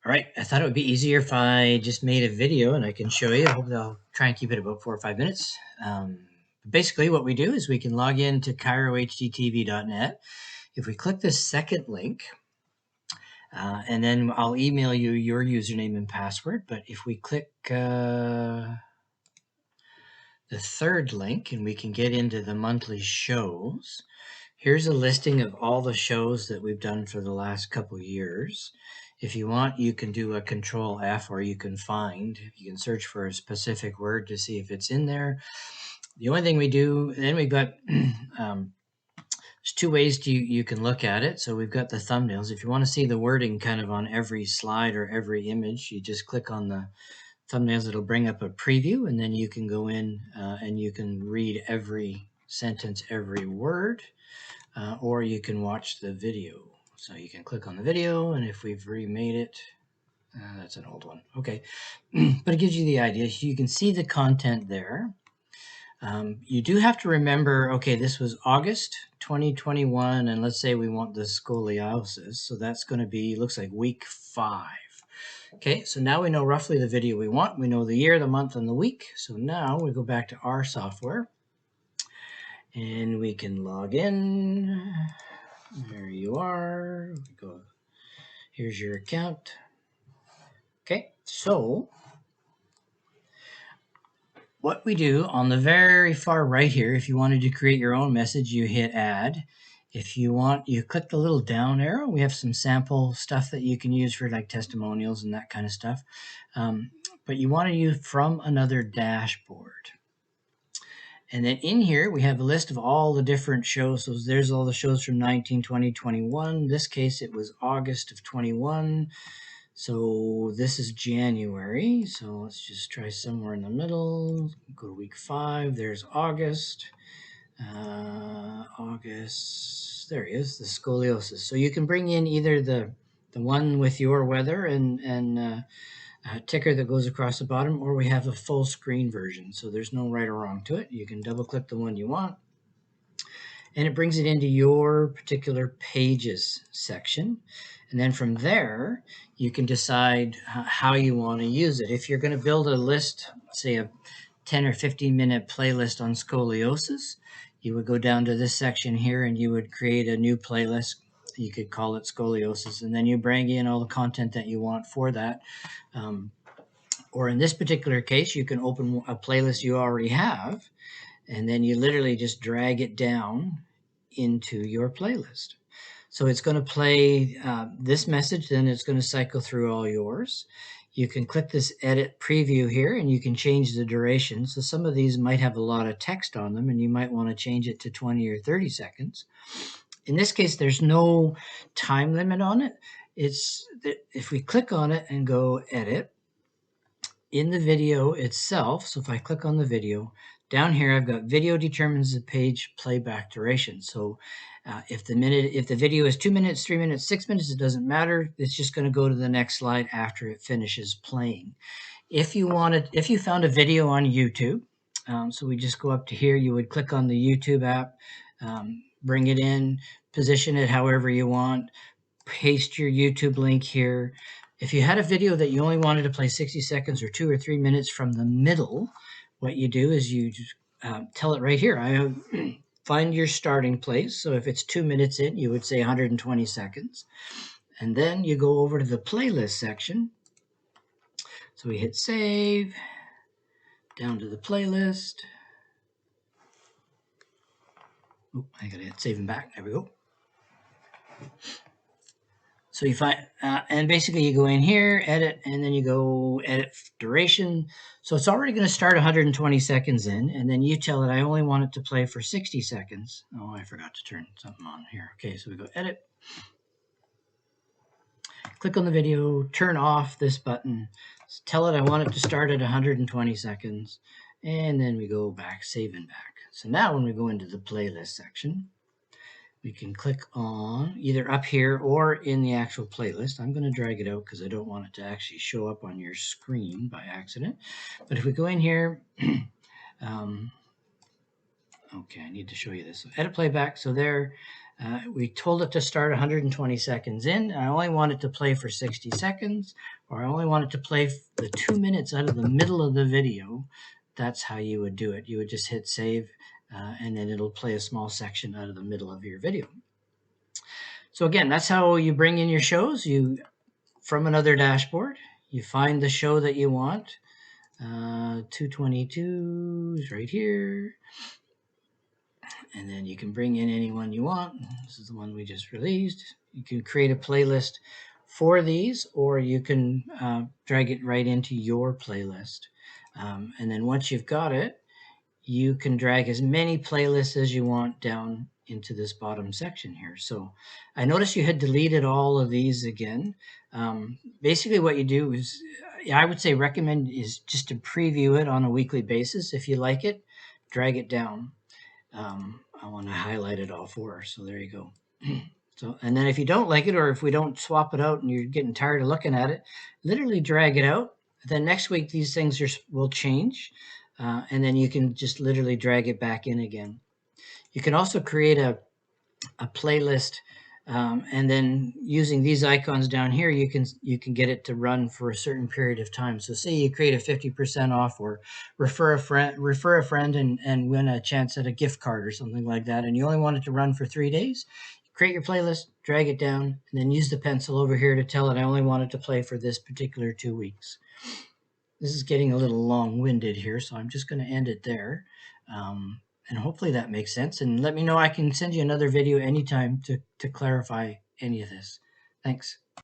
All right, I thought it would be easier if I just made a video and I can show you. Hopefully I'll try and keep it about 4 or 5 minutes. Basically what we do is we can log into CairoHDTV.net. If we click this second link, and then I'll email you your username and password. But if we click the third link and we can get into the monthly shows, here's a listing of all the shows that we've done for the last couple years. If you want, you can do a Control F, or you can search for a specific word to see if it's in there. The only thing we do, then we've got, there's two ways you can look at it. So we've got the thumbnails. If you want to see the wording kind of on every slide or every image, you just click on the thumbnails. It'll bring up a preview, and then you can go in and you can read every sentence, every word, or you can watch the video. So you can click on the video, and if we've remade it, that's an old one. Okay, but it gives you the idea. You can see the content there. You do have to remember, okay, this was August 2021, and let's say we want the scoliosis. So that's going to be, looks like week 5. Okay, so now we know roughly the video we want. We know the year, the month, and the week. So now we go back to our software, and we can log in. There you are. Go. Here's your account. Okay, so what we do on the very far right here, if you wanted to create your own message, you hit add. If you want, you click the little down arrow. We have some sample stuff that you can use for like testimonials and that kind of stuff. But you want to use from another dashboard. And then in here, we have a list of all the different shows. So there's all the shows from 19, 20, 21. In this case, it was August of 21. So this is January. So let's just try somewhere in the middle. Go to week 5. There's August. August. There he is, the scoliosis. So you can bring in either the one with your weather and ticker that goes across the bottom, or we have a full screen version. So there's no right or wrong to it. You can double click the one you want, and it brings it into your particular pages section. And then from there, you can decide how you want to use it. If you're going to build a list, say a 10 or 15 minute playlist on scoliosis, you would go down to this section here and you would create a new playlist. You could call it scoliosis, and then you bring in all the content that you want for that. Or in this particular case, you can open a playlist you already have, and then you literally just drag it down into your playlist. So it's going to play this message, then it's going to cycle through all yours. You can click this edit preview here, and you can change the duration. So some of these might have a lot of text on them, and you might want to change it to 20 or 30 seconds. In this case, there's no time limit on it. It's if we click on it and go edit, in the video itself, so if I click on the video, down here I've got video determines the page playback duration. So if the video is 2 minutes, 3 minutes, 6 minutes, it doesn't matter. It's just going to go to the next slide after it finishes playing. If you found a video on YouTube, so we just go up to here, you would click on the YouTube app, bring it in, position it however you want, paste your YouTube link here. If you had a video that you only wanted to play 60 seconds or 2 or 3 minutes from the middle, what you do is you tell it right here. I find your starting place. So if it's 2 minutes in, you would say 120 seconds. And then you go over to the playlist section. So we hit save, down to the playlist. Oh, I gotta hit save and back. There we go. So you find, and basically you go in here, edit, and then you go edit duration. So it's already going to start 120 seconds in, and then you tell it, I only want it to play for 60 seconds. Oh, I forgot to turn something on here. Okay, so we go edit. Click on the video, turn off this button. Tell it I want it to start at 120 seconds. And then we go back, save and back. So now when we go into the playlist section, we can click on either up here or in the actual playlist. I'm going to drag it out because I don't want it to actually show up on your screen by accident. But if we go in here, okay, I need to show you this. So edit playback. So there, We told it to start 120 seconds in. I only want it to play for 60 seconds, or I only want it to play the 2 minutes out of the middle of the video. That's how you would do it. You would just hit save, and then it'll play a small section out of the middle of your video. So again, that's how you bring in your shows. You from another dashboard, you find the show that you want. 222 is right here. And then you can bring in anyone you want. This is the one we just released. You can create a playlist for these, or you can drag it right into your playlist. And then once you've got it, you can drag as many playlists as you want down into this bottom section here. So I noticed you had deleted all of these again. Basically what you do is, I would say recommend is just to preview it on a weekly basis. If you like it, drag it down. I want to highlight it all for her. So there you go. So, and then if you don't like it, or if we don't swap it out and you're getting tired of looking at it, literally drag it out. Then next week, these things will change. And then you can just literally drag it back in again. You can also create a playlist, and then using these icons down here, you can get it to run for a certain period of time. So say you create a 50% off, or refer a friend and win a chance at a gift card or something like that, and you only want it to run for 3 days. Create your playlist, drag it down, and then use the pencil over here to tell it I only want it to play for this particular 2 weeks. This is getting a little long-winded here, so I'm just going to end it there. And hopefully that makes sense. And let me know. I can send you another video anytime to clarify any of this. Thanks.